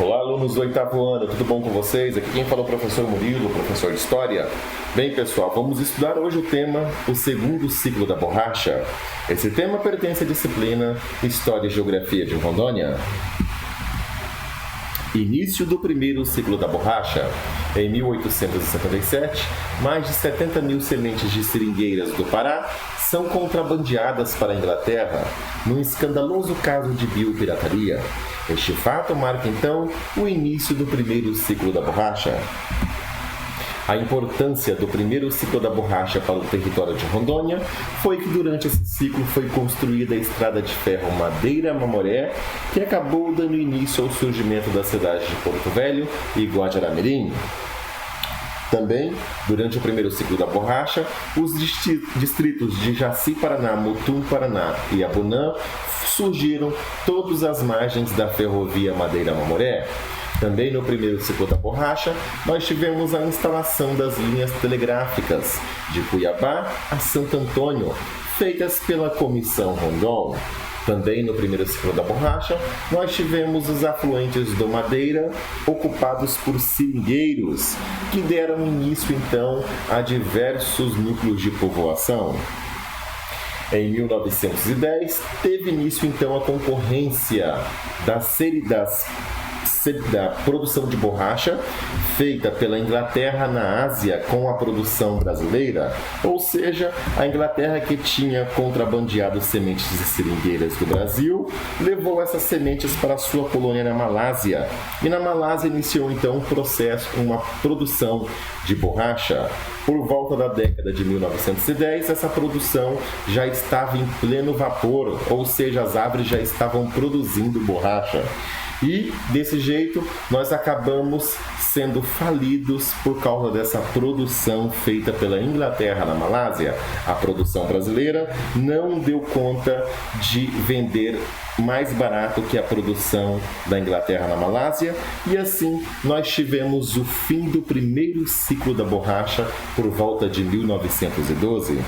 Olá, alunos do 8º ano, tudo bom com vocês? Aqui quem fala é o professor Murilo, professor de História. Bem, pessoal, vamos estudar hoje o tema, o segundo ciclo da borracha. Esse tema pertence à disciplina História e Geografia de Rondônia. Início do primeiro ciclo da borracha. Em 1877, mais de 70 mil sementes de seringueiras do Pará são contrabandeadas para a Inglaterra, num escandaloso caso de biopirataria. Este fato marca, então, o início do primeiro ciclo da borracha. A importância do primeiro ciclo da borracha para o território de Rondônia foi que durante esse ciclo foi construída a estrada de ferro Madeira-Mamoré, que acabou dando início ao surgimento das cidades de Porto Velho e Guajará-Mirim. Também, durante o primeiro ciclo da borracha, os distritos de Jaci-Paraná, Mutum-Paraná e Abunã surgiram todas as margens da ferrovia Madeira-Mamoré. Também no primeiro ciclo da borracha, nós tivemos a instalação das linhas telegráficas de Cuiabá a Santo Antônio, feitas pela Comissão Rondon. Também no primeiro ciclo da borracha, nós tivemos os afluentes do Madeira ocupados por seringueiros, que deram início então a diversos núcleos de povoação. Em 1910, teve início então a concorrência da produção de borracha feita pela Inglaterra na Ásia com a produção brasileira, ou seja, a Inglaterra, que tinha contrabandeado sementes de seringueiras do Brasil, levou essas sementes para a sua colônia na Malásia, e na Malásia iniciou então um processo, uma produção de borracha. Por volta da década de 1910, essa produção já estava em pleno vapor, ou seja, as árvores já estavam produzindo borracha. E, desse jeito, nós acabamos sendo falidos por causa dessa produção feita pela Inglaterra na Malásia. A produção brasileira não deu conta de vender mais barato que a produção da Inglaterra na Malásia, e assim nós tivemos o fim do primeiro ciclo da borracha por volta de 1912.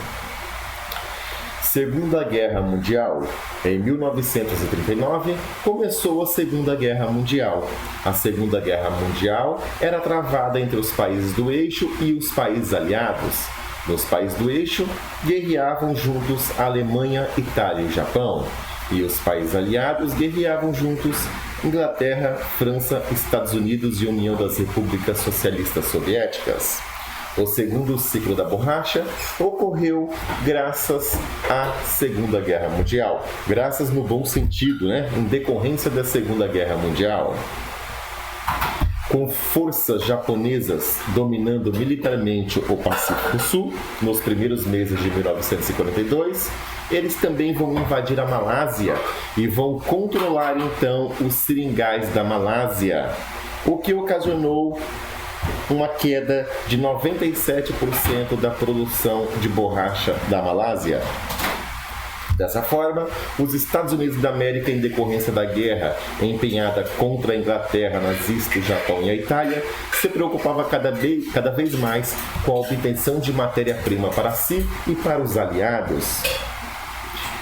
Segunda Guerra Mundial. Em 1939, começou a Segunda Guerra Mundial. A Segunda Guerra Mundial era travada entre os países do eixo e os países aliados. Nos países do eixo, guerreavam juntos a Alemanha, Itália e Japão. E os países aliados guerreavam juntos Inglaterra, França, Estados Unidos e União das Repúblicas Socialistas Soviéticas. O segundo ciclo da borracha ocorreu graças à Segunda Guerra Mundial. Graças no bom sentido, em decorrência da Segunda Guerra Mundial. Com forças japonesas dominando militarmente o Pacífico Sul, nos primeiros meses de 1942, eles também vão invadir a Malásia e vão controlar então os seringais da Malásia, o que ocasionou uma queda de 97% da produção de borracha da Malásia. Dessa forma, os Estados Unidos da América, em decorrência da guerra empenhada contra a Inglaterra nazista, o Japão e a Itália, se preocupava cada vez mais com a obtenção de matéria-prima para si e para os aliados.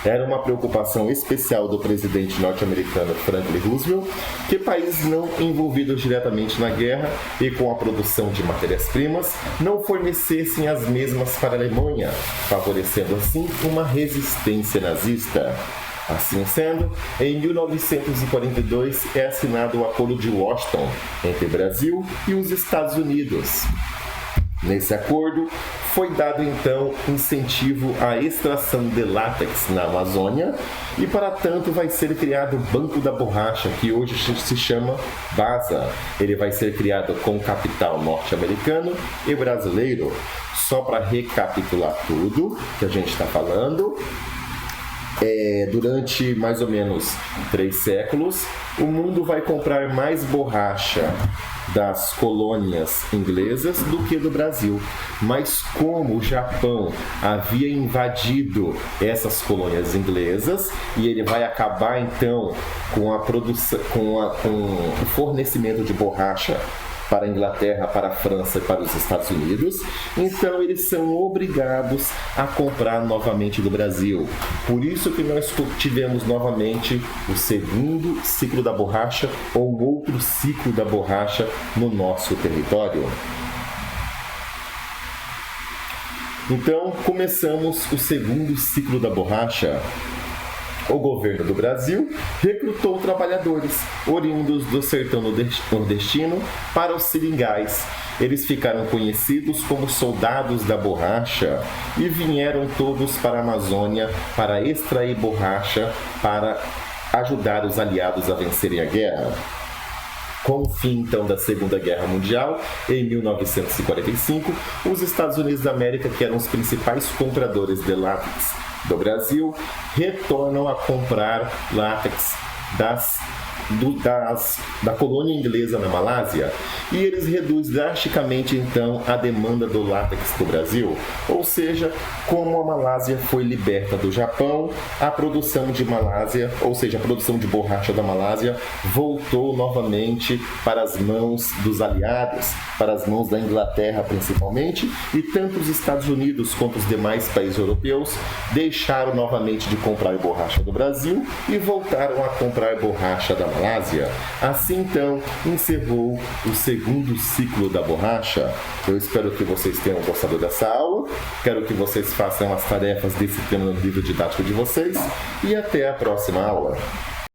Era uma preocupação especial do presidente norte-americano Franklin Roosevelt que países não envolvidos diretamente na guerra e com a produção de matérias-primas não fornecessem as mesmas para a Alemanha, favorecendo assim uma resistência nazista. Assim sendo, em 1942 é assinado o Acordo de Washington entre Brasil e os Estados Unidos. Nesse acordo, foi dado então incentivo à extração de látex na Amazônia e, para tanto, vai ser criado o Banco da Borracha, que hoje se chama BASA. Ele vai ser criado com capital norte-americano e brasileiro. Só para recapitular tudo que a gente está falando, durante mais ou menos 3 séculos, o mundo vai comprar mais borracha das colônias inglesas do que do Brasil. Mas como o Japão havia invadido essas colônias inglesas e ele vai acabar então com a produção, com o fornecimento de borracha para a Inglaterra, para a França e para os Estados Unidos, então eles são obrigados a comprar novamente do Brasil. Por isso que nós tivemos novamente o segundo ciclo da borracha, ou um outro segundo ciclo da borracha no nosso território. Então, começamos o segundo ciclo da borracha. O governo do Brasil recrutou trabalhadores oriundos do sertão nordestino para os seringais. Eles ficaram conhecidos como soldados da borracha e vieram todos para a Amazônia para extrair borracha para ajudar os aliados a vencerem a guerra. Com o fim, então, da Segunda Guerra Mundial, em 1945, os Estados Unidos da América, que eram os principais compradores de látex do Brasil, retornam a comprar látex da colônia inglesa na Malásia, e eles reduzem drasticamente então a demanda do látex do Brasil. Ou seja, como a Malásia foi liberta do Japão, a produção de Malásia, ou seja, a produção de borracha da Malásia, voltou novamente para as mãos dos aliados, para as mãos da Inglaterra principalmente, e tanto os Estados Unidos quanto os demais países europeus deixaram novamente de comprar borracha do Brasil e voltaram a comprar borracha da Malásia. Assim, então, encerrou o segundo ciclo da borracha. Eu espero que vocês tenham gostado dessa aula. Quero que vocês façam as tarefas desse tema no livro didático de vocês. E até a próxima aula.